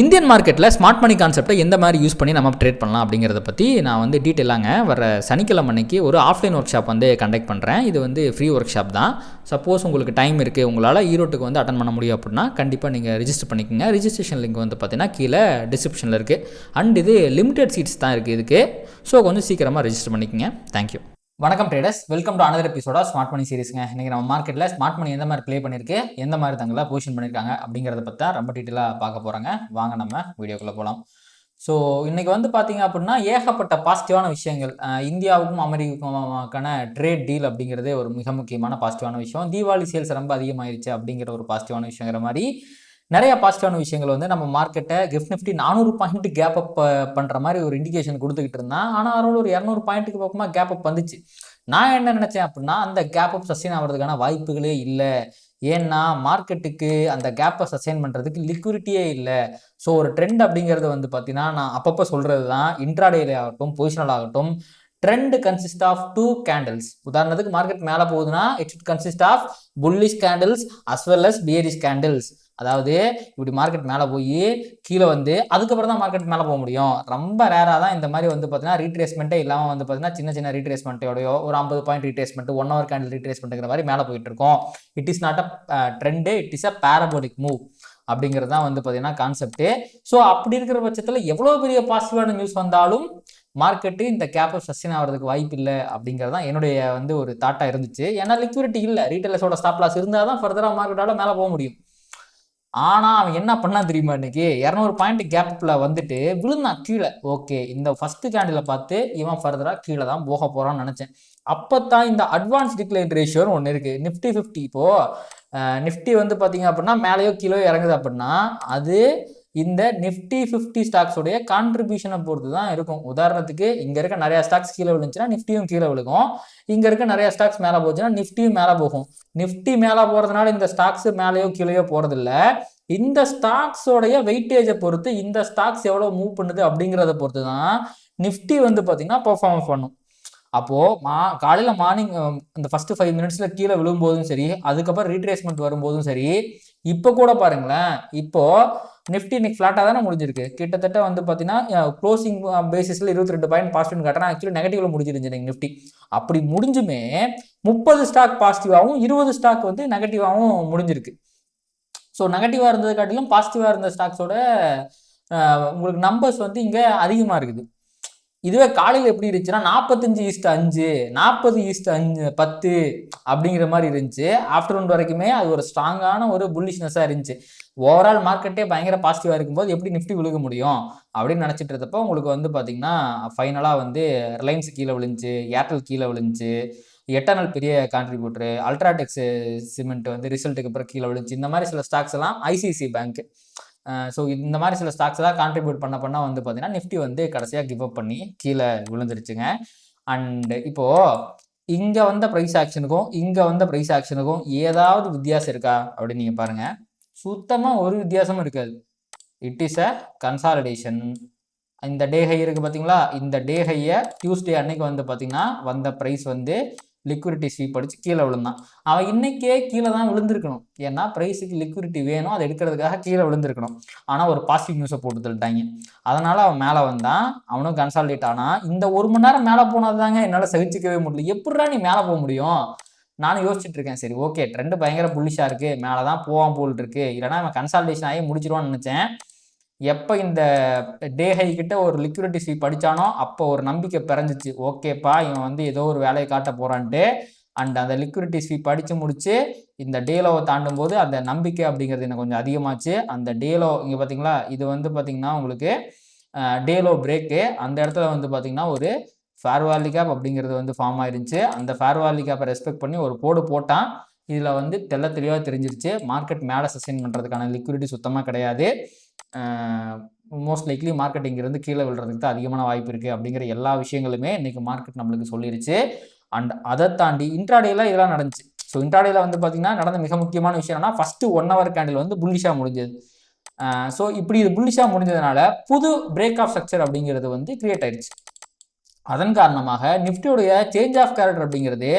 Indian மார்க்கெட்டில் smart மணி கான்செப்டை எந்த மாதிரி யூஸ் பண்ணி நம்ம ட்ரேட் பண்ணலாம் அப்படிங்கிறத பற்றி நான் வந்து டீட்டெயிலாங்க வர சனிக்கிழமை அன்னைக்கு ஒரு ஆஃப்லைன் ஒர்க் ஷாப் வந்து கண்டக்ட் பண்ணுறேன். இது வந்து ஃப்ரீ ஒர்க் ஷாப் தான். சப்போஸ் உங்களுக்கு டைம் இருக்குது, உங்களால் ஈரோட்டுக்கு வந்து அட்டன் பண்ண முடியும் அப்படின்னா கண்டிப்பாக நீங்கள் ரிஜிஸ்டர் பண்ணிக்கோங்க. ரிஜிஸ்ட்ரேஷன் லிங்க் வந்து பார்த்தீங்கன்னா கீழே டிஸ்கிரிப்ஷனில் இருக்குது. அண்ட் இது லிமிடெட் சீட்ஸ் தான் இருக்குது இதுக்கு. ஸோ கொஞ்சம் சீக்கிரமாக ரிஜிஸ்டர் பண்ணிக்கோங்க. தேங்க்யூ. வணக்கம் ட்ரேடர்ஸ், வெல்கம் டு அனதர் எபிசோட ஸ்மார்ட் மணி சீரிஸ்ங்க. இன்றைக்கி நம்ம மார்க்கெட்டில் ஸ்மார்ட் மணி எந்த மாதிரி ப்ளே பண்ணியிருக்கு, எந்த மாதிரி தங்களை பொசிஷன் பண்ணியிருக்காங்க அப்படிங்கிறத பற்றி தான் ரொம்ப டீட்டெயிலாக பார்க்க போகிறாங்க. வாங்க நம்ம வீடியோக்குள்ளே போகலாம். ஸோ இன்றைக்கி வந்து பார்த்தீங்க அப்படின்னா ஏகப்பட்ட பாசிட்டிவான விஷயங்கள். இந்தியாவுக்கும் அமெரிக்காவுக்கான ட்ரேட் டீல் அப்படிங்கிறதே ஒரு மிக முக்கியமான பாசிட்டிவான விஷயம். தீபாவளி சேல்ஸ் ரொம்ப அதிகமாகிடுச்சு அப்படிங்கிற ஒரு பாசிட்டிவான விஷயங்கிற மாதிரி நிறைய பாசிட்டிவான விஷயங்கள் வந்து நம்ம மார்க்கெட்டை GIFT Nifty 400 point gap up பண்ணுற மாதிரி ஒரு இண்டிகேஷன் கொடுத்துக்கிட்டு இருந்தான். ஆனால் அதோட ஒரு 200 பாயிண்ட்டுக்கு பக்கமாக கேப் அப் வந்துச்சு. நான் என்ன நினச்சேன் அப்படின்னா அந்த கேப் அப் சஸ்டெயின் ஆகிறதுக்கான வாய்ப்புகளே இல்லை. ஏன்னா மார்க்கெட்டுக்கு அந்த கேப்பை சஸ்டெயின் பண்ணுறதுக்கு லிக்விடிட்டியே இல்லை. ஸோ ஒரு ட்ரெண்ட் அப்படிங்கிறது வந்து பார்த்தீங்கன்னா நான் அப்பப்போ சொல்கிறது தான், இன்ட்ராடேல ஆகட்டும் பொசிஷனல் ஆகட்டும், ட்ரெண்ட் கன்சிஸ்ட் ஆஃப் 2 கேண்டில்ஸ். உதாரணத்துக்கு மார்க்கெட் மேலே போகுதுன்னா it should consist of bullish candles as well as bearish candles. அதாவது இப்படி மார்க்கெட் மேலே போய் கீழே வந்து அதுக்கப்புறம் தான் மார்க்கெட் மேலே போக முடியும். ரொம்ப ரேராக தான் இந்த மாதிரி வந்து பார்த்தீங்கன்னா ரீட்ரேஸ்மெண்ட்டே இல்லாமல் வந்து பார்த்தீங்கன்னா சின்ன சின்ன ரீட்ரேஸ்மெண்ட்டோடையோ ஒரு 50 பாயிண்ட் ரீட்ரேஸ்மெண்ட் 1 ஹவர் கேண்டில் ரீட்ரேஸ்மெண்ட்டுங்கிற மாதிரி மேலே போயிட்டு இருக்கோம். It is not a trend, it is a parabolic move அப்படிங்கிறது தான் வந்து பார்த்தீங்கன்னா கான்செப்ட்டு. ஸோ அப்படி இருக்கிற பட்சத்தில் எவ்வளோ பெரிய பாசிட்டிவான நியூஸ் வந்தாலும் மார்க்கெட்டு இந்த கேப்பை சஸ்டெயின் ஆகிறதுக்கு வாய்ப்பு இல்லை அப்படிங்கிறது தான் என்னுடைய வந்து ஒரு தாட்டாக இருந்துச்சு. ஏன்னா லிக்விடிட்டி இல்லை, ரீட்டைலர்ஸோட ஸ்டாப் லாஸ் இருந்தால் தான் ஃபர்தராக மார்க்கெட்டால் மேலே போக முடியும். ஆனால் அவன் என்ன பண்ணா தெரியுமா, இன்னைக்கு 200 பாயிண்ட் கேப்பில் வந்துட்டு விழுந்தான் கீழே. ஓகே, இந்த ஃபர்ஸ்ட் கேண்டில் பார்த்து இவன் ஃபர்தராக கீழே தான் போக போகிறான்னு நினச்சேன். அப்போ தான் இந்த அட்வான்ஸ் டிக்ளைன் ரேஷியோன்னு ஒன்று இருக்குது. நிஃப்டி 50 இப்போது நிஃப்டி வந்து பார்த்தீங்க அப்படின்னா மேலேயோ கீழே இறங்குது அப்படின்னா அது இந்த நிஃப்டி 50 ஸ்டாக்ஸோடைய கான்ட்ரிபியூஷனை பொறுத்து தான் இருக்கும். உதாரணத்துக்கு இங்கே இருக்க நிறையா ஸ்டாக்ஸ் கீழே விழுந்துச்சுன்னா நிஃப்டியும் கீழே விழுகும். இங்கே இருக்க நிறைய ஸ்டாக்ஸ் மேலே போச்சுன்னா நிஃப்டியும் மேலே போகும். நிஃப்டி மேலே போகிறதுனால இந்த ஸ்டாக்ஸ் மேலேயோ கீழேயோ போகிறதில்ல. இந்த ஸ்டாக்ஸோடைய வெயிட்டேஜை பொறுத்து இந்த ஸ்டாக்ஸ் எவ்வளோ மூவ் பண்ணுது அப்படிங்கிறத பொறுத்து தான் நிஃப்டி வந்து பார்த்தீங்கன்னா பெர்ஃபார்மன்ஸ் பண்ணும். அப்போது காலையில் மார்னிங் இந்த ஃபஸ்ட்டு 5 மினிட்ஸில் கீழே விழும்போதும் சரி, அதுக்கப்புறம் ரீட்ரேஸ்மெண்ட் வரும்போதும் சரி, இப்போ கூட பாருங்களேன், இப்போது நிஃப்டி இன்னைக்கு ஃப்ளாட்டாக தானே முடிஞ்சிருக்கு. கிட்டத்தட்ட வந்து பார்த்தீங்கன்னா க்ளோசிங் பேசிஸில் 22 பாயிண்ட் பாசிட்டிவ்னு காட்டுறேன். ஆக்சுவலி நெகட்டிவ்ல முடிஞ்சிருந்துச்சு நிஃப்டி. அப்படி முடிஞ்சுமே 30 ஸ்டாக் பாசிட்டிவாகவும் 20 ஸ்டாக் வந்து நெகட்டிவாகவும் முடிஞ்சிருக்கு. ஸோ நெகட்டிவாக இருந்தது காட்டிலும் பாசிட்டிவாக இருந்த ஸ்டாக்ஸோட உங்களுக்கு நம்பர்ஸ் வந்து இங்கே அதிகமாக இருக்குது. இதுவே காலையில் எப்படி இருந்துச்சுன்னா 45:5 40:5 அப்படிங்கிற மாதிரி இருந்துச்சு. ஆஃப்டர்நூன் வரைக்குமே அது ஒரு ஸ்ட்ராங்கான ஒரு புல்லிஷ்னஸாக இருந்துச்சு. ஓவரால் மார்க்கெட்டே பயங்கர பாசிட்டிவாக இருக்கும்போது எப்படி நிஃப்டி விழுக முடியும் அப்படின்னு நினச்சிட்டு இருந்தப்போ உங்களுக்கு வந்து பார்த்தீங்கன்னா ஃபைனலாக வந்து ரிலையன்ஸ் கீழே விழுந்துச்சு, ஏர்டெல் கீழே விழுந்துச்சு, எட்டர்னல் பெரிய கான்ட்ரிபியூட்டரு, அல்ட்ராடெக்ஸ் சிமெண்ட் வந்து ரிசல்ட்டுக்கு அப்புறம் கீழே விழுந்துச்சு. இந்த மாதிரி சில ஸ்டாக்ஸ் எல்லாம் ஐசிஐசிஐ பேங்க், ஸோ இந்த மாதிரி சில ஸ்டாக்ஸ் எல்லாம் கான்ட்ரிபியூட் பண்ண வந்து பார்த்தீங்கன்னா நிஃப்டி வந்து கடைசியாக கிவ் அப் பண்ணி கீழே விழுந்துருச்சுங்க. அண்ட் இப்போது இங்கே வந்த ப்ரைஸ் ஆக்ஷனுக்கும் இங்கே வந்த ப்ரைஸ் ஆக்ஷனுக்கும் ஏதாவது வித்தியாசம் இருக்கா அப்படின்னு நீங்கள் பாருங்கள். சுத்தமாக ஒரு வித்தியாசமும் இருக்காது. It is a consolidation. இந்த டே ஹை இருக்குது பார்த்தீங்களா, இந்த டே ஹையை டியூஸ்டே அன்னைக்கு வந்து பார்த்தீங்கன்னா வந்த ப்ரைஸ் வந்து லிக்விடிட்டி ஸ்வீப் அடித்து கீழே விழுந்தான். அவன் இன்றைக்கே கீழே தான் விழுந்திருக்கணும். ஏன்னா ப்ரைஸுக்கு லிக்விடிட்டி வேணும், அதை எடுக்கிறதுக்காக கீழே விழுந்திருக்கணும். ஆனால் ஒரு பாசிட்டிவ் நியூஸை போட்டு தள்ளிட்டாங்க. அதனால் அவன் மேலே வந்தான், அவனும் கன்சாலிடேட் ஆனால். இந்த 1 மணி நேரம் மேலே போனது தாங்க என்னால் சகிச்சிக்கவே முடியல. எப்படிடா நீ மேலே போக முடியும்? நானும் யோசிச்சுட்டு இருக்கேன். சரி ஓகே, ட்ரெண்டு பயங்கர புல்லிஷாக இருக்குது, மேலே தான் போவான் போல் இருக்குது, இல்லைனா அவன் கன்சால்டேஷன் ஆகி முடிச்சிருவான்னு நினச்சேன். எப்போ இந்த டே ஹை கிட்ட ஒரு லிக்விடிட்டி ஸ்வீப் அடித்தானோ அப்போ ஒரு நம்பிக்கை பிறந்துச்சு. ஓகேப்பா, இவன் வந்து ஏதோ ஒரு வேலையை காட்ட போகிறான்ட்டு. அண்ட் அந்த லிக்விடிட்டி ஸ்வீப் அடித்து முடிச்சு இந்த டேலோவை தாண்டும் போது அந்த நம்பிக்கை அப்படிங்கிறது எனக்கு கொஞ்சம் அதிகமாச்சு. அந்த டேலோ இங்கே பார்த்தீங்களா, இது வந்து பார்த்தீங்கன்னா உங்களுக்கு டேலோ பிரேக்கு. அந்த இடத்துல வந்து பார்த்தீங்கன்னா ஒரு ஃபேர் வேல்யூ கேப் அப்படிங்கிறது வந்து ஃபார்ம் ஆயிருந்துச்சு. அந்த ஃபேர் வேல்யூ கேப்பை ரெஸ்பெக்ட் பண்ணி ஒரு போட்டான். இதில் வந்து தெளிவாக தெரிஞ்சிருச்சு மார்க்கெட் மேலே சஸ்டெயின் பண்ணுறதுக்கான லிக்விடிட்டி சுத்தமாக கிடையாது. மோஸ்ட் லைக்லி மார்க்கெட் இங்கிருந்து கீழே விழுறதுக்கு தான் அதிகமான வாய்ப்பு இருக்குது அப்படிங்கிற எல்லா விஷயங்களுமே இன்றைக்கி மார்க்கெட் நம்மளுக்கு சொல்லிருச்சு. அண்ட் அதை தாண்டி இன்ட்ராடேல இதெல்லாம் நடந்துச்சு. ஸோ இன்ட்ராடேல வந்து பார்த்தீங்கன்னா நடந்த மிக முக்கியமான விஷயம் என்னன்னா ஃபஸ்ட்டு 1 ஹவர் கேண்டில் வந்து புல்லிஷாக முடிஞ்சது. ஸோ இப்படி இது புல்லிஷாக முடிஞ்சதுனால புது பிரேக் ஆஃப் ஸ்ட்ரக்சர் அப்படிங்கிறது வந்து கிரியேட் ஆயிடுச்சு. அதன் காரணமாக நிஃப்டியோடைய சேஞ்ச் ஆஃப் கேரக்டர் அப்படிங்கிறது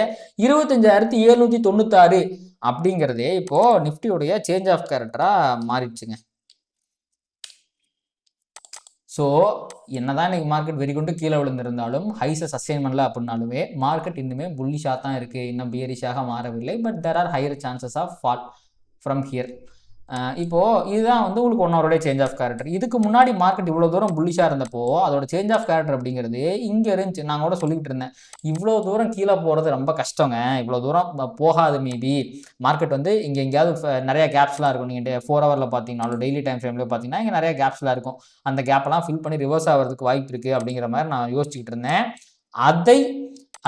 25,796 அப்படிங்கிறதே இப்போது நிஃப்டியோடைய சேஞ்ச் ஆஃப் கேரக்டராக மாறிடுச்சுங்க. ஸோ என்னதான் இன்னைக்கு மார்க்கெட் வெறி கொண்டு கீழே விழுந்திருந்தாலும் ஹைஸை சஸ்டெயின் பண்ணல அப்படின்னாலுமே மார்க்கெட் இன்னுமே புல்லிஷாக தான் இருக்குது, இன்னும் பியரிஷாக மாறவில்லை. But there are higher chances of fall from here. இப்போது இதுதான் வந்து உங்களுக்கு 1 ஹவருடைய சேஞ்ச் ஆஃப் கேரக்டர். இதுக்கு முன்னாடி மார்க்கெட் இவ்வளோ தூரம் புல்லிஷாக இருந்தப்போ அதோட சேஞ்ச் ஆஃப் கேரக்டர் அப்படிங்கிறது இங்கே இருந்துச்சு. நான் கூட சொல்லிக்கிட்டு இருந்தேன், இவ்வளோ தூரம் கீழே போகிறது ரொம்ப கஷ்டங்க, இவ்வளோ தூரம் போகாது. மேபி மார்க்கெட் வந்து இங்கே எங்கேயாவது நிறைய கேப்ஸ்லாம் இருக்கும். நீங்கள் 4 ஹவரில் பார்த்தீங்கன்னாலும் டெய்லி டைம் ஃப்ரேமில் பார்த்தீங்கன்னா இங்கே நிறைய கேப்ஸ்லாம் இருக்கும். அந்த கேப்பெல்லாம் ஃபில் பண்ணி ரிவர்ஸ் ஆகிறதுக்கு வாய்ப்பு இருக்குது அப்படிங்கிற மாதிரி நான் யோசிச்சுக்கிட்டு இருந்தேன்.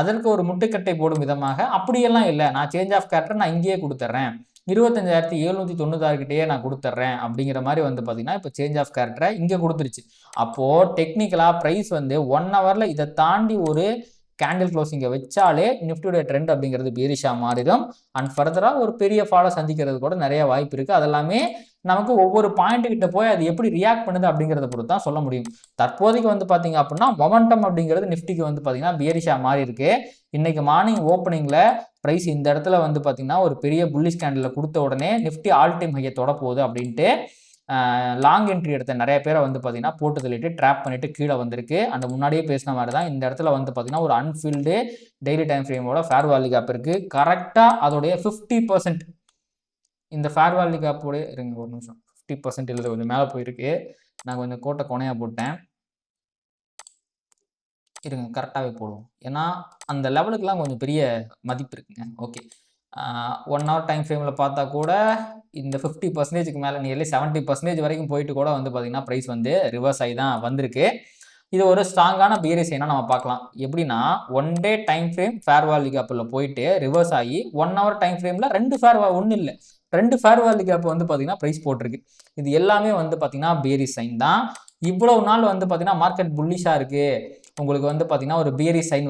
அதற்கு ஒரு முட்டுக்கட்டை போடும் விதமாக அப்படியெல்லாம் இல்லை, நான் சேஞ்ச் ஆஃப் கேரக்டர் நான் இங்கேயே கொடுத்துட்றேன், 25,796 கிட்டேயே நான் கொடுத்துட்றேன் அப்படிங்கிற மாதிரி வந்து பார்த்தீங்கன்னா இப்போ சேஞ்ச் ஆஃப் கேரக்டரை இங்கே கொடுத்துருச்சு. அப்போது டெக்னிக்கலாக ப்ரைஸ் வந்து 1 ஹவரில் இதை தாண்டி ஒரு கேண்டில் க்ளோசிங்கை வச்சாலே நிஃப்டியோட ட்ரெண்ட் அப்படிங்கிறது பேரிஷாக மாறிடும். அண்ட் ஃபர்தராக ஒரு பெரிய ஃபாலை சந்திக்கிறது கூட நிறைய வாய்ப்பு இருக்குது. அதெல்லாமே நமக்கு ஒவ்வொரு பாயிண்ட்டுக்கிட்ட போய் அது எப்படி ரியாக்ட் பண்ணுது அப்படிங்கிறத பொறுத்து தான் சொல்ல முடியும். தற்போதைக்கு வந்து பார்த்தீங்க அப்படின்னா மொமெண்டம் அப்படிங்கிறது நிஃப்டிக்கு வந்து பார்த்தீங்கன்னா பேரிஷாக மாறி இருக்கு. இன்னைக்கு மார்னிங் ஓப்பனிங்கில் ப்ரைஸ் இந்த இடத்துல வந்து பார்த்தீங்கன்னா ஒரு பெரிய புல்லிஷ் கேண்டில் கொடுத்த உடனே நிஃப்டி ஆல் டைம் ஹையை தொட போகுது அப்படின்ட்டு லாங் என்ட்ரி எடுத்த நிறைய பேரை வந்து பார்த்தீங்கன்னா போட்டு தள்ளிட்டு ட்ராப் பண்ணிட்டு கீழே வந்திருக்கு. அந்த முன்னாடியே பேசின மாதிரி தான் இந்த இடத்துல வந்து பார்த்தீங்கன்னா ஒரு அன்ஃபில்டு டெய்லி டைம் ஃப்ரேமோட ஃபேர் வேல்யூ கேப் இருக்குது. கரெக்டாக அதோடைய 50% இந்த ஃபேர் வேல்யூ கேப்போடைய இருங்க ஒரு நிமிஷம், 50% இல்லை கொஞ்சம் மேலே போயிருக்கு. நான் கொஞ்சம் கோட்டை கொனையாக போட்டேன், இருங்க கரெக்டாகவே போடுவோம். ஏன்னா அந்த லெவலுக்குலாம் கொஞ்சம் பெரிய மதிப்பு இருக்குங்க. ஓகே, 1 ஹவர் டைம் ஃப்ரேமில் பார்த்தா கூட இந்த 50%க்கு மேலே நியர்லி 70% வரைக்கும் போயிட்டு கூட வந்து பார்த்தீங்கன்னா ப்ரைஸ் வந்து ரிவர்ஸ் ஆகி தான் வந்திருக்கு. இது ஒரு ஸ்ட்ராங்கான பியரிஸ் என்ன நம்ம பார்க்கலாம். எப்படின்னா 1 day time frame fair value கேப்பில் போயிட்டு ரிவர்ஸ் ஆகி 1 ஹவர் டைம் ஃப்ரேமில் 2 ஃபேர் வேல்யூ கேப் வந்து பார்த்தீங்கன்னா ப்ரைஸ் போட்டிருக்கு. இது எல்லாமே வந்து பார்த்தீங்கன்னா பியரிஸ் சைன் தான். இவ்வளவு நாள் வந்து பார்த்தீங்கன்னா மார்க்கெட் புல்லிஷாக இருக்குது, உங்களுக்கு வந்து பார்த்தீங்கன்னா ஒரு பியரிஸ் சைன்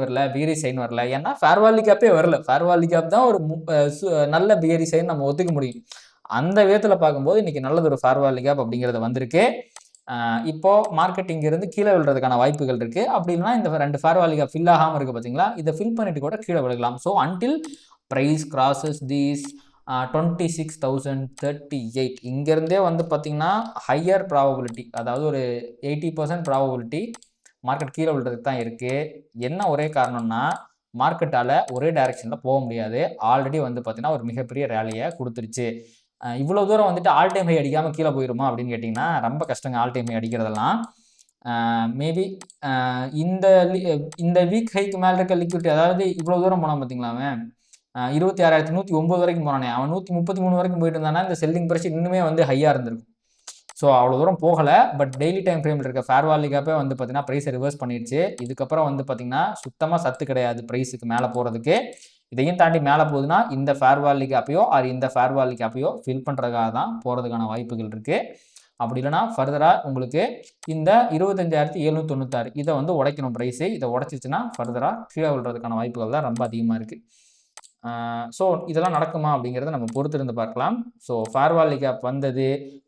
வரல. ஏன்னா ஃபேர் வேல்யூ கேப்பே வரல. ஃபேர் வேல்யூ கேப் தான் ஒரு நல்ல பியரிஸ் சைன் நம்ம ஒத்துக்க முடியும். அந்த விதத்தில் பார்க்கும்போது இன்றைக்கி நல்லது ஒரு ஃபேர் வேல்யூ கேப் அப்படிங்கிறது வந்திருக்கு. இப்போது மார்க்கெட் இங்கேருந்து கீழே விழுறதுக்கான வாய்ப்புகள் இருக்குது. அப்படின்னா இந்த 2 ஃபேர் வேல்யூ கேப் ஃபில் ஆகாமல் இருக்குது பார்த்தீங்களா, இதை ஃபில் பண்ணிட்டு கூட கீழே விழுகலாம். So until price crosses these 26,038 இங்கேருந்தே வந்து பார்த்திங்கன்னா ஹையர் ப்ராபபிலிட்டி, அதாவது ஒரு 80% ப்ராபபிலிட்டி மார்க்கெட் கீழே விழுறதுக்கு தான் இருக்குது. என்ன ஒரே காரணம்னா மார்க்கெட்டால் ஒரே டைரெக்ஷனில் போக முடியாது. ஆல்ரெடி வந்து பார்த்திங்கன்னா ஒரு மிகப்பெரிய ரேலியை கொடுத்துருச்சு. இவ்வளோ தூரம் வந்துட்டு ஆல் டைம் ஹை அடிக்காமல் கீழே போயிடுமா அப்படின்னு கேட்டிங்கன்னா ரொம்ப கஷ்டங்க ஆல் டைம் ஹை அடிக்கிறதெல்லாம். மேபி இந்த வீக் ஹைக்கு மேலே இருக்க லிக்விடிட்டி, அதாவது இவ்வளோ தூரம் போனால் பார்த்தீங்களா அவன் 26,109 வரைக்கும் போனானே, அவன் 133 வரைக்கும் போயிட்டு இருந்தானா இந்த செல்லிங் ப்ரெஷர் இன்னுமே வந்து ஹையாக இருந்திருக்கும். ஸோ அவ்வளோ தூரம் போகலை. பட் டெய்லி டைம் ஃப்ரேமில் இருக்க ஃபேர் வேல்யூ கேப்பே வந்து பார்த்தீங்கன்னா ப்ரைஸை ரிவர்ஸ் பண்ணிடுச்சு. இதுக்கப்புறம் வந்து பார்த்தீங்கன்னா சுத்தமாக சத்து கிடையாது ப்ரைஸுக்கு மேலே போகிறதுக்கு. இதையும் தாண்டி மேலே போகுதுன்னா இந்த ஃபேர் வேல்யூ கேப்பையோ இந்த ஃபேர் வேல்யூ கேப்பையோ ஃபில் பண்ணுறதுக்காக தான் போகிறதுக்கான வாய்ப்புகள் இருக்குது. அப்படி இல்லைனா ஃபர்தராக உங்களுக்கு இந்த 25,796 இதை வந்து உடைக்கணும் ப்ரைஸு. இதை உடைச்சிச்சுன்னா ஃபர்தராக கீழே விழுறதுக்கான வாய்ப்புகள் தான் ரொம்ப அதிகமாக இருக்குது. ஸோ இதெல்லாம் நடக்குமா அப்படிங்கிறத நம்ம பொறுத்திருந்து பார்க்கலாம். ஸோ ஃபேர் வேல்யூ கேப் வந்தது,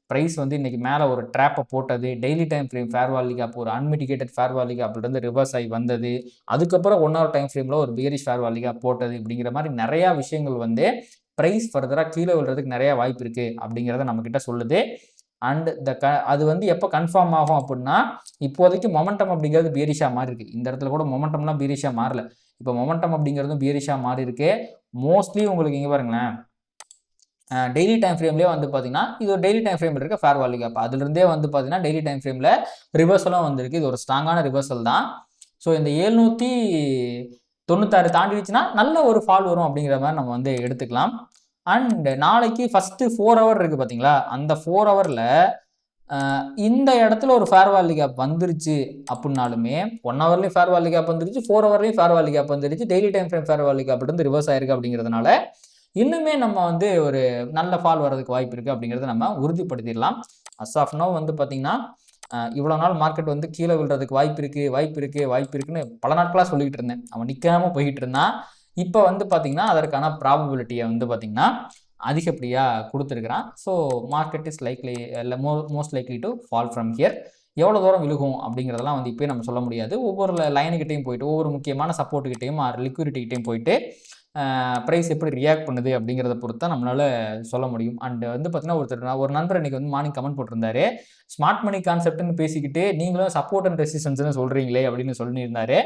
ப்ரைஸ் வந்து இன்றைக்கி மேலே ஒரு ட்ராப்பை போட்டது, daily time frame fair value gap ஒரு அன்மிட்டிகேட்டட் ஃபேர் வேல்யூ கேப்லேருந்து ரிவர்ஸ் ஆகி வந்தது, அதுக்கப்புறம் 1 ஹவர் டைம் ஃப்ரேமில் ஒரு பியரிஷ் ஃபேர் வேல்யூ கேப் போட்டது, இப்படிங்கிற மாதிரி நிறையா விஷயங்கள் வந்து ப்ரைஸ் ஃபர்தராக கீழே விழுறதுக்கு நிறையா வாய்ப்பு இருக்குது அப்படிங்கிறத நம்மக்கிட்ட சொல்லுது. அண்ட் அது வந்து எப்போ கன்ஃபார்ம் ஆகும் அப்படின்னா இப்போதைக்கு மொமெண்டம் அப்படிங்கிறது பியரிஷாக மாறி இருக்குது. இந்த இடத்துல கூட மொமெண்டம்லாம் பியரிஷாக மாறல, இப்போ மொமெண்டம் அப்படிங்கிறதும் பியரிஷாக மாறி இருக்கு. மோஸ்ட்லி உங்களுக்கு இங்கே பாருங்களேன், டெய்லி டைம் ஃப்ரேம்லேயே வந்து பார்த்தீங்கன்னா இது ஒரு டெய்லி டைம் ஃப்ரேமில் இருக்க ஃபேர் வேல்யூ கேப், அதுலேருந்தே வந்து பார்த்தீங்கன்னா டெய்லி டைம் ஃப்ரேமில் ரிவர்சலும் வந்திருக்கு. இது ஒரு ஸ்ட்ராங்கான ரிவர்சல் தான். ஸோ இந்த 796 தாண்டிடுச்சுன்னா நல்ல ஒரு ஃபால் வரும் அப்படிங்கிற மாதிரி நம்ம வந்து எடுத்துக்கலாம். அண்ட் நாளைக்கு ஃபஸ்ட்டு 4 ஹவர் இருக்குது பார்த்தீங்களா, அந்த 4 ஹவரில் இந்த இடத்துல ஒரு ஃபேர் வேல்யூ கேப் வந்துருச்சு அப்படின்னாலுமே 1 ஹவர்லேயும் ஃபேர் வேல்யூ கேப் வந்துருச்சு, 4 ஹவர்லேயும் ஃபேர் வேல்யூ கேப் வந்துருச்சு, daily time frame fair value gap இருந்து ரிவர்ஸ் ஆயிருக்கு அப்படிங்கிறதுனால இன்னுமே நம்ம வந்து ஒரு நல்ல ஃபால் வர்றதுக்கு வாய்ப்பு இருக்குது அப்படிங்கிறத நம்ம உறுதிப்படுத்திடலாம். அஸ் ஆஃப் நோ வந்து பார்த்திங்கன்னா இவ்வளோ நாள் மார்க்கெட் வந்து கீழே விழுறதுக்கு வாய்ப்பு இருக்குன்னு பல நாட்களாக சொல்லிக்கிட்டு இருந்தேன். அவன் நிற்காமல் போய்கிட்டு இருந்தான். இப்போ வந்து பார்த்திங்கன்னா அதற்கான ப்ராபபிலிட்டியை வந்து பார்த்திங்கன்னா அதிகப்படியாக கொடுத்துருக்குறான். So market is likely most likely to fall from here. எவ்வளோ தூரம் விழுகும் அப்படிங்கிறதெல்லாம் வந்து இப்போயே நம்ம சொல்ல முடியாது. ஒவ்வொரு லைனுக்கிட்டையும் போயிட்டு ஒவ்வொரு முக்கியமான சப்போர்ட்டுக்கிட்டையும் லிக்விடிட்டிக்கிட்டையும் போயிட்டு ப்ரைஸ் எப்படி ரியாக்ட் பண்ணுது அப்படிங்கிறத பொறுத்து தான் நம்மளால சொல்ல முடியும். அண்ட் வந்து பார்த்தீங்கன்னா, ஒரு நண்பர் இன்னைக்கு வந்து மார்னிங் கமெண்ட் போட்டிருந்தாரு. ஸ்மார்ட் மணி கான்செப்ட்னு பேசிக்கிட்டு நீங்களும் சப்போர்ட் அண்ட் ரெசிஸ்டன்ஸ்னு சொல்றீங்களே அப்படின்னு சொல்லியிருந்தாரு.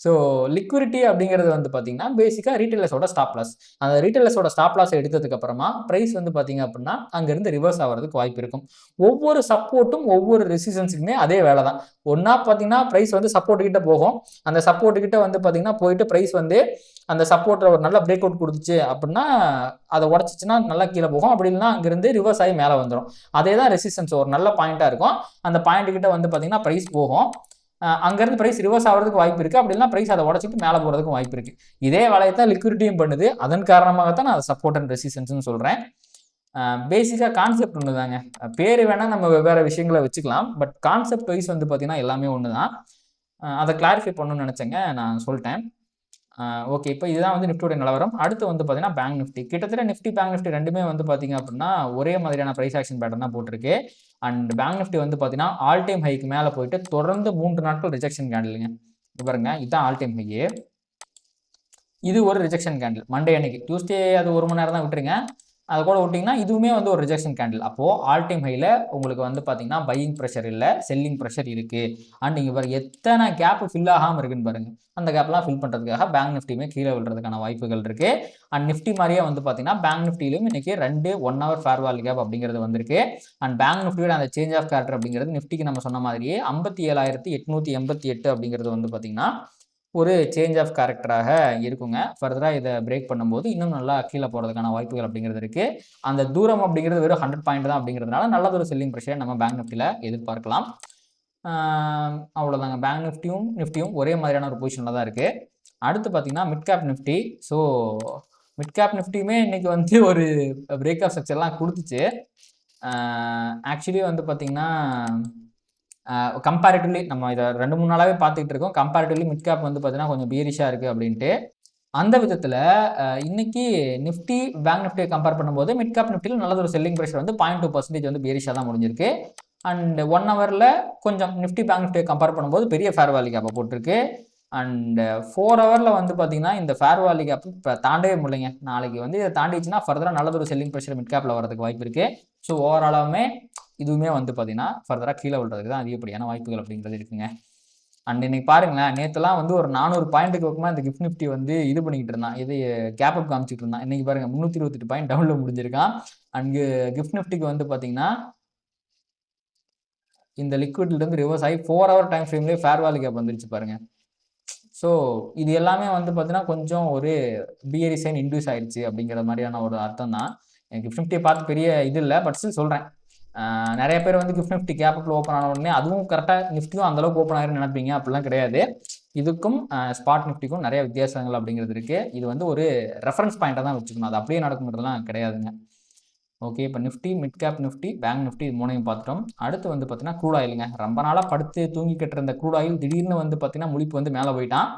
ஸோ லிக்விடிட்டி அப்படிங்கிறது வந்து பார்த்தீங்கன்னா, பேசிக்காக ரீட்டெயிலர்ஸோட ஸ்டாப் லாஸ். அந்த ரீட்டெயிலர்ஸோட ஸ்டாப் லாஸ் எடுத்ததுக்கு அப்புறமா ப்ரைஸ் வந்து பார்த்தீங்க அப்படின்னா, அங்கேருந்து ரிவர்ஸ் ஆகிறதுக்கு வாய்ப்பு இருக்கும். ஒவ்வொரு சப்போர்ட்டும் ஒவ்வொரு ரெசிஸ்டன்ஸுக்குமே அதே வேலை தான். ஒன்றா பார்த்தீங்கன்னா ப்ரைஸ் வந்து சப்போர்ட் கிட்ட போகும். அந்த சப்போர்ட் கிட்ட வந்து பார்த்தீங்கன்னா போயிட்டு ப்ரைஸ் வந்து அந்த சப்போர்ட்டில் ஒரு நல்ல பிரேக் அவுட் கொடுத்துச்சு அப்படின்னா அதை உடச்சிச்சுன்னா நல்லா கீழே போகும். அப்படி இல்லைன்னா அங்கேருந்து ரிவர்ஸ் ஆகி மேலே வந்துடும். அதே தான் ரெசிஸ்டன்ஸ் ஒரு நல்ல பாயிண்ட்டாக இருக்கும். அந்த பாயிண்ட் கிட்ட வந்து பார்த்தீங்கன்னா ப்ரைஸ் போகும். அங்கேருந்து ப்ரைஸ் ரிவர்ஸ் ஆகிறதுக்கு வாய்ப்பு இருக்குது. அப்படி இல்லைனா ப்ரைஸ் அதை உடச்சிட்டு மேலே போகிறதுக்கும் வாய்ப்பு இருக்குது. இதே வேலையை தான் லிக்விடிட்டியும் பண்ணுது. அதன் காரணமாகத்தான் நான் சப்போர்ட் அண்ட் ரெசிஸ்டன்ஸ்னு சொல்கிறேன். பேசிக்காக கான்செப்ட் ஒன்று தாங்க. பேர் வேணால் நம்ம வெவ்வேறு விஷயங்களை வச்சுக்கலாம். பட் கான்செப்ட் வைஸ் வந்து பார்த்தீங்கன்னா எல்லாமே ஒன்று தான். அதை கிளாரிஃபை பண்ணணும்னு நினச்சேங்க, நான் சொல்லிட்டேன். ஓகே, இப்போ இதுதான் வந்து நிஃப்டியோட நிலவரம். அடுத்து வந்து பார்த்தீங்கன்னா பேங்க் நிஃப்டி. கிட்டத்தட்ட நிஃப்டி பேங்க் நிஃப்டி ரெண்டுமே வந்து பார்த்தீங்க அப்படின்னா ஒரே மாதிரியான ப்ரைஸ் ஆக்ஷன் பேட்டர்ன் தான் போட்டிருக்கு. அண்ட் பேங்க் நிஃப்டி வந்து பார்த்தீங்கன்னா ஆல் டைம் ஹைக்கு மேலே போயிட்டு தொடர்ந்து 3 நாட்கள் ரிஜெக்ஷன் கேண்டிலுங்க. பாருங்க, இதுதான் ஆல் டைம் ஹையே. இது ஒரு ரிஜெக்ஷன் கேண்டில் மண்டே அன்னைக்கு. டியூஸ்டே அது 1 மணி நேரம் தான் விட்டுருங்க. அதை கூட விட்டிங்கன்னா இதுவுமே வந்து ஒரு ரிஜெக்ஷன் கேண்டில். அப்போது ஆல் டைம் ஹையில் உங்களுக்கு வந்து பார்த்தீங்கன்னா பையிங் ப்ரெஷர் இல்லை, செல்லிங் ப்ரெஷர் இருக்குது. அண்ட் இங்கே பாருங்க எத்தனை கேப்பு ஃபில் ஆகாமல் இருக்குன்னு பாருங்கள். அந்த கேப்லாம் ஃபில் பண்ணுறதுக்காக பேங்க் நிஃப்டியுமே கீழே விழுறதுக்கான வாய்ப்புகள் இருக்குது. அண்ட் நிஃப்டி மாதிரியே வந்து பார்த்தீங்கன்னா பேங்க் நிஃப்டியிலும் இன்றைக்கி 2 1 ஹவர் ஃபேர் வேல்யூ கேப் அப்படிங்கிறது வந்திருக்கு. அண்ட் பேங்க் நிஃப்டியோட அந்த சேஞ்ச் ஆஃப் கேரக்டர் அப்படிங்கிறது நிஃப்டிக்கு நம்ம சொன்ன மாதிரியே 57,888 அப்படிங்கிறது வந்து பார்த்தீங்கன்னா ஒரு சேஞ்ச் ஆஃப் கேரக்டராக இருக்குங்க. ஃபர்தராக இதை பிரேக் பண்ணும்போது இன்னும் நல்லா கீழே போகிறதுக்கான வாய்ப்புகள் அப்படிங்கிறது இருக்குது. அந்த தூரம் அப்படிங்கிறது வெறும் 100 பாயிண்ட் தான் அப்படிங்கிறதுனால நல்லதொரு செல்லிங் ப்ரெஷரை நம்ம பேங்க் நிஃப்டியில் எதிர்பார்க்கலாம். அவ்வளோதாங்க. பேங்க் நிஃப்டியும் ஒரே மாதிரியான ஒரு பொசிஷனில் தான் இருக்குது. அடுத்து பார்த்தீங்கன்னா mid cap Nifty. So mid cap நிஃப்டியுமே இன்றைக்கி வந்து ஒரு பிரேக் ஆஃப் ஸ்ட்ரக்சர்லாம் கொடுத்துச்சு. ஆக்சுவலி வந்து பார்த்திங்கன்னா கம்பேரிட்டிவ்லி நம்ம இதை 2-3 நாளாகவே பார்த்துக்கிட்டு இருக்கோம். கம்பேரிட்டிவ்லி மிட் கேப் வந்து பார்த்தீங்கன்னா கொஞ்சம் பீரிஷாக இருக்குது அப்படின்ட்டு. அந்த விதத்தில் இன்னைக்கு நிஃப்டி பேங்க் நிஃப்டியை கம்பேர் பண்ணும்போது மிட் கேப் நிஃப்டியில் நல்லதொரு செல்லிங் ப்ரெஷர் வந்து 0.2% வந்து பீரிஷாக தான் முடிஞ்சிருக்கு. அண்ட் 1 ஹவரில் கொஞ்சம் நிஃப்டி பேங்க் நிஃப்டியை கம்பேர் பண்ணும்போது பெரிய ஃபேர் வேல்யூ கேப்பை போட்டிருக்கு. அண்ட் 4 ஹவரில் வந்து பார்த்தீங்கன்னா இந்த ஃபேர் வேல்யூ கேப் இப்போ தாண்டவே முடியலைங்க. நாளைக்கு வந்து இதை தாண்டிச்சுன்னா ஃபர்தராக நல்லதொரு செல்லிங் ப்ரெஷர் மிட் கேப்பில் வரதுக்கு வாய்ப்பு இருக்குது. ஸோ ஓவராலாகவே இதுவுமே வந்து பார்த்தீங்கன்னா ஃபர்தராக கீழே விழுறதுக்கு தான் அதிகப்படியான வாய்ப்புகள் அப்படிங்கிறது இருக்குங்க. அண்ட் இன்னைக்கு பாருங்களேன், நேற்றுலாம் வந்து ஒரு 400 பாயிண்ட்டுக்கு பக்கமாக இந்த கிஃப்ட் நிஃப்டி வந்து இது பண்ணிக்கிட்டு இருந்தான், இது கேப் அப் காமிச்சிட்டு இருந்தான். இன்னைக்கு பாருங்கள் 328 பாயிண்ட் டவுனில் முடிஞ்சிருக்கான். அங்கே கிஃப்ட் நிஃப்டிக்கு வந்து பார்த்தீங்கன்னா இந்த லிக்விட்லேருந்து ரிவர்ஸ் ஆகி 4 ஹவர் டைம் ஃப்ரேம்லேயே ஃபேர் வேல்யூ கேப் வந்துருச்சு பாருங்கள். ஸோ இது எல்லாமே வந்து பார்த்தீங்கன்னா கொஞ்சம் ஒரு பியரி சைன் இன்டியூஸ் ஆயிடுச்சு அப்படிங்கிற மாதிரியான ஒரு அர்த்தம் தான். கிஃப்ட் நிஃப்டியை பார்த்து பெரிய இது இல்லை, பட் ஸ்டில் சொல்கிறேன். நிறைய பேர் வந்து கிஃப்ட் நிஃப்டி கேப்பில் ஓப்பன் ஆன உடனே அதுவும் கரெக்டாக நிஃப்டியும் அந்தளவுக்கு ஓப்பன் ஆகிருன்னு நினைப்பீங்க. அப்படிலாம் கிடையாது. இதுக்கும் ஸ்பாட் நிஃப்டிக்கும் நிறைய வித்தியாசங்கள் அப்படிங்கிறது இருக்குது. இது வந்து ஒரு ரெஃபரன்ஸ் பாயிண்ட்டாக தான் வச்சுக்கணும். அது அப்படியே நடக்குங்கிறதுலாம் கிடையாதுங்க. ஓகே, இப்போ Nifty, mid cap Nifty, bank Nifty இது 3ஐயும் பார்த்துட்டோம். அடுத்து வந்து பார்த்தீங்கன்னா க்ரூட் ஆயிலுங்க. ரொம்ப நாளாக படுத்து தூங்கிக்கிட்டு இருந்த க்ரூட் ஆயில் திடீர்னு வந்து பார்த்தீங்கன்னா முழிப்பு வந்து மேலே போயிட்டான்.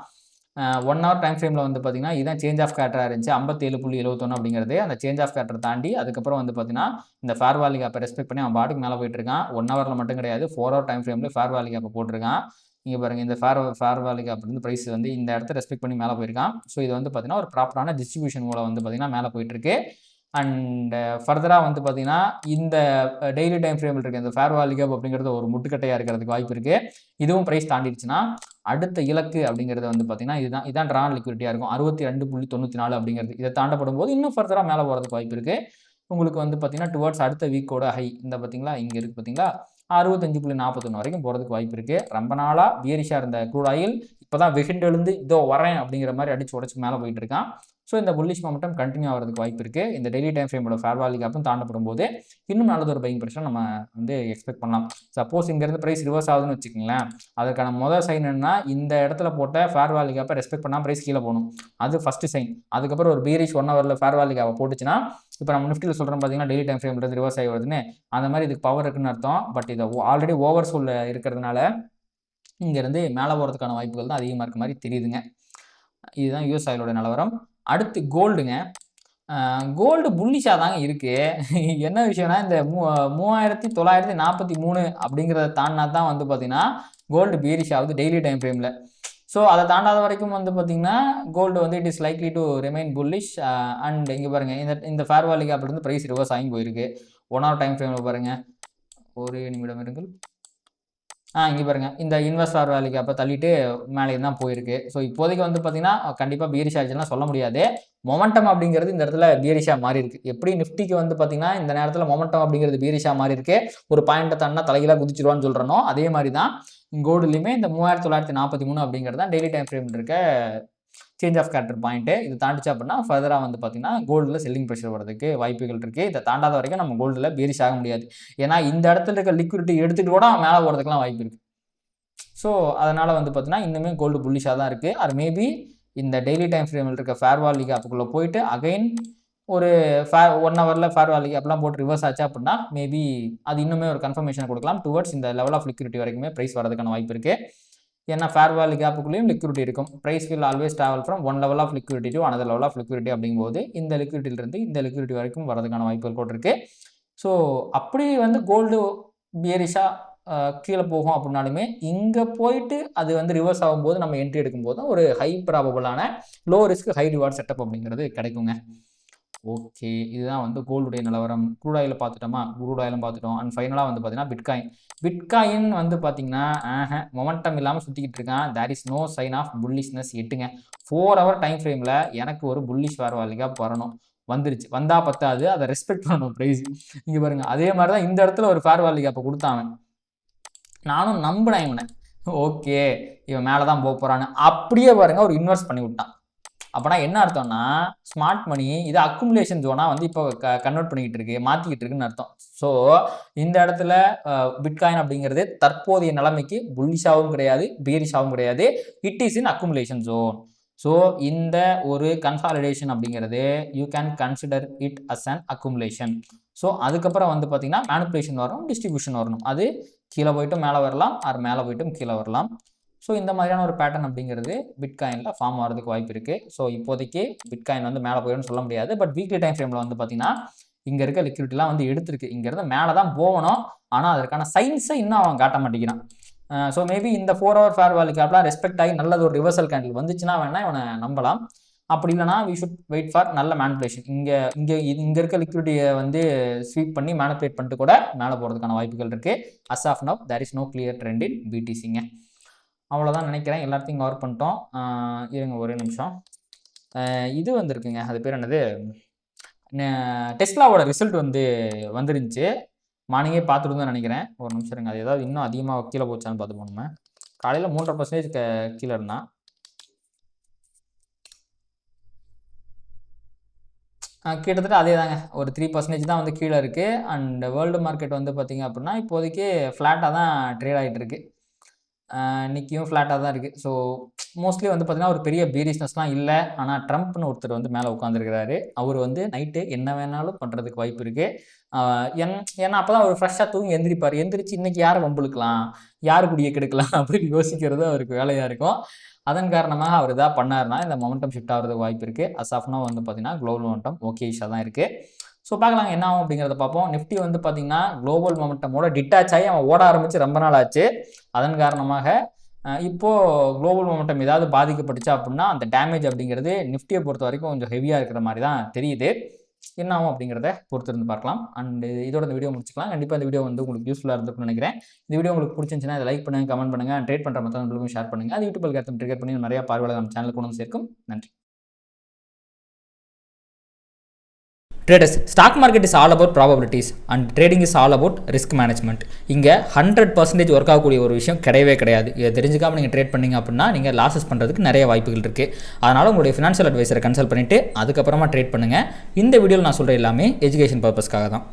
1 ஹவர் டைம் ஃப்ரேமில் வந்து பார்த்தீங்கன்னா இதுதான் சேஞ்ச் ஆஃப் கேரக்டராக இருந்துச்சு. 57.71 அப்படிங்கிறது அந்த சேஞ்ச் ஆஃப் கேரக்டர் தாண்டி அதுக்கப்புறம் வந்து பார்த்தீங்கன்னா இந்த ஃபேர் வேல்யூ கேப்பை ரெஸ்பெக்ட் பண்ணி அவன் பாட்டுக்கு மேலே போயிட்டு இருக்கான். 1 ஹவரில் மட்டும் கிடையாது, 4 ஹவர் டைம் ஃப்ரேமில் ஃபேர் வேல்யூ கேப்பை போட்டிருக்கான். இங்கே பாருங்கள், இந்த ஃபேர் வேல்யூ கேப் வந்து ப்ரைஸ் வந்து இந்த இடத்த ரெஸ்பெக்ட் பண்ணி மேலே போயிருக்கான். ஸோ இது வந்து பார்த்தீங்கன்னா ஒரு ப்ராப்பரான டிஸ்ட்ரிபியூஷன் மூலம் வந்து பார்த்தீங்கன்னா மேலே போயிட்டுருக்கு. அண்ட் ஃபர்தராக வந்து பார்த்தீங்கன்னா இந்த டெய்லி டைம் ஃப்ரேமில் இருக்க இந்த ஃபேர் வேல்யூ கேப் அப்படிங்கிறது ஒரு முட்டுக்கட்டையாக இருக்கிறதுக்கு வாய்ப்பு இருக்குது. இதுவும் ப்ரைஸ் தாண்டிடுச்சுன்னா அடுத்த இலக்கு அப்படிங்கிறது வந்து பார்த்தீங்கன்னா இதான் ட்ரான் லிக்விடிட்டியாக இருக்கும். 62.94 அப்படிங்கிறது. இதை தாண்டப்படும் போது இன்னும் ஃபர்தராக மேலே போகிறதுக்கு வாய்ப்பு இருக்குது. உங்களுக்கு வந்து பார்த்தீங்கன்னா டுவர்ட்ஸ் அடுத்த வீக்கோட ஹை இந்த பார்த்தீங்களா, இங்கே இருக்குது பார்த்தீங்களா, 65.41 வரைக்கும் போகிறதுக்கு வாய்ப்பு இருக்குது. ரொம்ப நாளாக பியரிஷாக இருந்த க்ரூட் ஆயில் இப்போ தான் வெகுண்டு எழுந்து இதோ வரேன் அப்படிங்கிற மாதிரி அடிச்சு உடச்சி மேலே போயிட்டு இருக்கான். ஸோ இந்த புல்லிஷ் மொமெண்டம் கண்டினியூ ஆகிறதுக்கு வாய்ப்பு இருக்குது. இந்த டெய்லி டைம் ஃப்ரேமோட ஃபேர் வேல்யூ கேப்பும் தாண்டப்படும் போது இன்னும் நல்லது ஒரு பையிங் ப்ரெஷர் நம்ம வந்து எக்ஸ்பெக்ட் பண்ணலாம். சப்போஸ் இங்கேருந்து ப்ரைஸ் ரிவர்ஸ் ஆகுதுன்னு வச்சுக்கோங்களேன், அதுக்கான முதல் சைன் என்னன்னா இந்த இடத்துல போட்ட ஃபேர் வேல்யூ கேப்பை ரெஸ்பெக்ட் பண்ணால் ப்ரைஸ் கீழே போகணும். அது ஃபஸ்ட்டு சைன். அதுக்கப்புறம் ஒரு பீரிஷ் 1 ஹவரில் ஃபேர் வேல்யூ கேப்பை போட்டுச்சுன்னா இப்போ நம்ம நிஃப்டியில் சொல்கிறோம் பார்த்தீங்கன்னா டெய்லி டைம் ஃப்ரேம்லேருந்து ரிவர்ஸ் ஆகி வருதுன்னு, அந்த மாதிரி இதுக்கு பவர் இருக்குன்னு அர்த்தம். பட் இதை ஆல்ரெடி ஓவர் சோல்ல இருக்கிறதுனால இங்கேருந்து மேலே போகிறதுக்கான வாய்ப்புகள் தான் அதிகமாக இருக்க மாதிரி தெரியுதுங்க. இதுதான் யூஎஸ் ஆயிலோட நிலவரம். அடுத்து கோல்டுங்க. கோல்டு புல்லிஷாக தாங்க இருக்குது. என்ன விஷயம்னா இந்த 3943 அப்படிங்கிறத தாண்டினா தான் வந்து பார்த்தீங்கன்னா கோல்டு பீரிஷ் ஆகுது டெய்லி டைம் ஃப்ரேமில். ஸோ அதை தாண்டாத வரைக்கும் வந்து பார்த்திங்கன்னா கோல்டு வந்து it is likely to remain bullish. And இங்கே பாருங்கள், இந்த ஃபேர் வேல்யூ கேப் வந்து ப்ரைஸ் ரிவர்ஸ் ஆகி போயிருக்கு. 1 hour டைம் ஃப்ரேமில் பாருங்கள், ஒரு நிமிடம் இருங்கள். இங்கே பாருங்கள், இந்த இன்வெஸ்ட் ஃபேர் வேல்யூ கேப்பை தள்ளிட்டு மேலே தான் போயிருக்கு. ஸோ இப்போதைக்கு வந்து பார்த்திங்கன்னா கண்டிப்பாக பியரிஷ் ஆச்சுலாம் சொல்ல முடியாது. மொமெண்டம் அப்படிங்கிறது இந்த இடத்துல பியரிஷாக மாறி இருக்குது. எப்படி நிஃப்டிக்கு வந்து பார்த்திங்கன்னா இந்த நேரத்தில் மொமெண்டம் அப்படிங்கிறது பியரிஷாக மாறி இருக்கு, ஒரு பாயிண்ட்டை தாண்டினா தலைகளாக குதிச்சிருவான்னு சொல்கிறனோ அதே மாதிரி தான் கோல்டுலையுமே இந்த 3943 அப்படிங்கிறது தான் டெய்லி டைம் ஃப்ரேம் இருக்க சேஞ்ச் ஆஃப் கேரக்டர் பாயிண்ட்டு. இது தாண்டிச்சு அப்படின்னா ஃபர்தராக வந்து பார்த்திங்கன்னா கோல்டில் செல்லிங் ப்ரெஷர் வரதுக்கு வாய்ப்புகள் இருக்குது. இதை தாண்டாத வரைக்கும் நம்ம கோல்டில் பியரிஷ் ஆக முடியாது. ஏன்னா இந்த இடத்துல இருக்க லிக்விடிட்டி எடுத்துகிட்டு கூட மேலே போகிறதுக்குலாம் வாய்ப்பு இருக்குது. ஸோ அதனால் வந்து பார்த்திங்கன்னா இன்னுமே கோல்டு புல்லிஷாக தான் இருக்குது. அது மேபி இந்த டெய்லி டைம் ஃப்ரேமில் இருக்க ஃபேர் வேல்யூ கேப்புக்குள்ளே போயிட்டு அகைன் ஒரு 1 hourல ஃபேர் வேல்யூ கேப்லாம் போட்டு ரிவர்ஸ் ஆச்சு அப்படின்னா மேபி அது இன்னுமே ஒரு கன்ஃபர்மேஷன் கொடுக்கலாம் டுவர்ட்ஸ் இந்த லெவல் ஆஃப் லிக்விடிட்டி வரைக்குமே ப்ரைஸ் வரதுக்கான வாய்ப்பு இருக்குது. ஏன்னா ஃபேர் வேல்யூ கேப்புக்குள்ளேயும் லிக்விடிட்டி இருக்கும். Price will always travel from one level of liquidity to another level of liquidity அப்படிங்கும்போது இந்த லிக்விடிட்டியிலிருந்து இந்த லிக்விடிட்டி வரைக்கும் வரதுக்கான வாய்ப்புகள் கூட இருக்குது. ஸோ அப்படி வந்து கோல்டு பியரிஷாக கீழே போகும் அப்படின்னாலுமே இங்கே போயிட்டு அது வந்து ரிவர்ஸ் ஆகும்போது நம்ம என்ட்ரி எடுக்கும்போது ஒரு ஹை ப்ராபபிளான low risk high reward setup அப்படிங்கிறது கிடைக்குங்க. ஓகே, இதுதான் வந்து கோல்டுடைய நிலவரம். க்ரூட் ஆயில் பார்த்துட்டோமா, க்ரூட் ஆயிலும் பார்த்துட்டோம். அண்ட் ஃபைனலாக வந்து பார்த்தீங்கன்னா பிட்காயின் வந்து பார்த்தீங்கன்னா மொமெண்டம் இல்லாமல் சுற்றிக்கிட்டு இருக்கான். There is no sign of புல்லிஷ்னஸ் எட்டுங்க. 4 hour டைம் ஃப்ரேமில் எனக்கு ஒரு புல்லிஷ் ஃபேர் வேல்யூ கேப் வரணும், வந்துருச்சு. வந்தால் பத்தாது, அதை ரெஸ்பெக்ட் பண்ணணும் ப்ரைஸ். இங்கே பாருங்கள், அதே மாதிரி தான் இந்த இடத்துல ஒரு ஃபேர் வேல்யூ கேப்பை கொடுத்தாங்க. நானும் நம்பினேன் இவனை, ஓகே இவன் மேலே தான் போக போகிறான்னு. அப்படியே பாருங்கள் ஒரு இன்வெஸ்ட் பண்ணி விட்டான். அப்போனா என்ன அர்த்தம்னா ஸ்மார்ட் மணி இது அக்குமுலேஷன் ஜோனாக வந்து இப்போ கன்வெர்ட் பண்ணிக்கிட்டு இருக்கு, மாற்றிக்கிட்டு இருக்குன்னு அர்த்தம். ஸோ இந்த இடத்துல பிட்காயின் அப்படிங்கிறது தற்போதைய நிலைமைக்கு புல்லிஷாகவும் கிடையாது, பியரிஷாகவும் கிடையாது. It is in accumulation zone. So இந்த ஒரு கன்சாலிடேஷன் அப்படிங்கிறது you can consider it as an accumulation. So அதுக்கப்புறம் வந்து பார்த்தீங்கன்னா மேனிப்புலேஷன் வரணும், டிஸ்ட்ரிபியூஷன் வரணும். அது கீழே போய்ட்டும் மேலே வரலாம், ஆர் மேலே போய்ட்டும் கீழே வரலாம். ஸோ இந்த மாதிரியான ஒரு பேட்டர்ன் அப்படிங்கிறது பிட்காயினில் ஃபார்ம் ஆகிறதுக்கு வாய்ப்பு இருக்குது. ஸோ இப்போதைக்கு பிட்காயின் வந்து மேலே போயிடும்னு சொல்ல முடியாது. பட் வீக்லி டைம் ஃப்ரேமில் வந்து பார்த்தீங்கன்னா இங்கே இருக்க லிக்விடிட்டிலாம் வந்து எடுத்துருக்கு. இங்கேருந்து மேலே தான் போகணும், ஆனால் அதற்கான சைன்ஸை இன்னும் அவன் காட்ட மாட்டேங்கிறான். ஸோ மேபி இந்த 4 hour ஃபேர் வேல்யூ கேப்லாம் ரெஸ்பெக்ட் ஆகி நல்லது ஒரு ரிவர்சல் கேண்டில் வந்துச்சுன்னா வேணால் இவனை நம்பலாம். அப்படி இல்லைனா வி ஷுட் வெயிட் ஃபார் நல்ல மேனிப்புலேஷன். இங்கே இருக்க லிக்விடிட்டியை வந்து ஸ்வீப் பண்ணி மேனிப்புலேட் பண்ணிட்டு கூட மேலே போகிறதுக்கான வாய்ப்புகள் இருக்குது. As of now there is no clear trend in பிடிசிங்க. அவ்வளோதான் நினைக்கிறேன், எல்லாத்தையும் கவர் பண்ணிட்டோம். இருங்க ஒரே நிமிஷம். இது வந்துருக்குங்க, அது பேர் என்னது, டெஸ்லாவோட ரிசல்ட் வந்து வந்துருந்துச்சு. மார்னிங்கே பார்த்துட்டு தான் நினைக்கிறேன். ஒரு நிமிஷம் இருங்க, அது ஏதாவது இன்னும் அதிகமாக கீழே போச்சான்னு பார்த்து போனோமே. காலையில் 3.5% கீழே இருந்தான். கிட்டத்தட்ட அதே தாங்க, ஒரு 3% தான் வந்து கீழே இருக்குது. அண்ட் வேர்ல்டு மார்க்கெட் வந்து பார்த்திங்க அப்படின்னா இப்போதைக்கு ஃப்ளாட்டாக தான் ட்ரேட் ஆகிட்டு இருக்குது. இன்றைக்கியும் ஃப்ளாட்டாக தான் இருக்குது. ஸோ மோஸ்ட்லி வந்து பார்த்திங்கன்னா ஒரு பெரிய பீரிஷ்னஸ்லாம் இல்லை. ஆனால் ட்ரம்ப்னு ஒருத்தர் வந்து மேலே உட்காந்துருக்கிறாரு. அவர் வந்து நைட்டு என்ன வேணாலும் பண்ணுறதுக்கு வாய்ப்பு இருக்குது. ஏன்னா அப்போ தான் அவர் ஃப்ரெஷ்ஷாக தூங்கி எந்திரிச்சு இன்றைக்கி யாரை வம்புழுக்கலாம், யார் குடியை கெடுக்கலாம் அப்படின்னு யோசிக்கிறது அவருக்கு வேலையாக இருக்கும். அதன் காரணமாக அவர் இதாக பண்ணார்னா இந்த மொமெண்டம் ஷிஃப்ட் ஆகிறதுக்கு வாய்ப்பு இருக்குது. அஸ் ஆஃப் நவ் வந்து பார்த்திங்கன்னா குளோபல் மொமெண்டம் ஓகேஷாக தான் இருக்குது. ஸோ பார்க்கலாம் என்ன ஆகும் அப்படிங்கிறத பார்ப்போம். நிஃப்டி வந்து பார்த்திங்கன்னா குளோபல் மொமெண்டமோட டிட்டாச் ஆகி அவன் ஓட ஆரம்பித்து ரொம்ப நாள் ஆச்சு. அதன் காரணமாக இப்போது குளோபல் மொமெண்டம் ஏதாவது பாதிக்கப்பட்டுச்சா அப்படின்னா அந்த டேமேஜ் அப்படிங்கிறது நிஃப்டியை பொறுத்த வரைக்கும் கொஞ்சம் ஹெவியாக இருக்கிற மாதிரி தான் தெரியுது. என்ன ஆகும் அப்படிங்கிறத பொறுத்திருந்து பார்க்கலாம். அண்ட் இதோட இந்த வீடியோ முடிச்சுக்கலாம். கண்டிப்பாக இந்த வீடியோ வந்து உங்களுக்கு யூஸ்ஃபுல்லாக இருந்திருக்குன்னு நினைக்கிறேன். இந்த வீடியோ உங்களுக்கு பிடிச்சிருந்துச்சுன்னா இதை லைக் பண்ணுங்கள், கமெண்ட் பண்ணுங்கள், ட்ரேட் பண்ணுற மற்றவங்களுக்கும் ஷேர் பண்ணுங்கள். அது யூடியூப் அல்காரிதம் ட்ரிகர் பண்ணி நிறைய பார்வையாளர் நம்ம சேனலுக்கு கொண்டு சேர்க்கும். நன்றி. Traders, stock market is all about probabilities and trading is all about risk management. இங்கே 100% ஒர்க் ஆகக்கூடிய ஒரு விஷயம் கிடையவே கிடையாது. இதை தெரிஞ்சுக்காமல் நீங்கள் ட்ரேட் பண்ணிங்க அப்படின்னா நீங்கள் லாஸஸ் பண்ணுறதுக்கு நிறைய வாய்ப்புகள் இருக்குது. அதனால் உங்களுடைய ஃபினான்ஷியல் அட்வைசரை கன்சல்ட் பண்ணிவிட்டு அதுக்கப்புறமா ட்ரேட் பண்ணுங்கள். இந்த வீடியோவில் நான் சொல்கிற எல்லாமே எஜுகேஷன் பர்பஸ்க்காக தான்.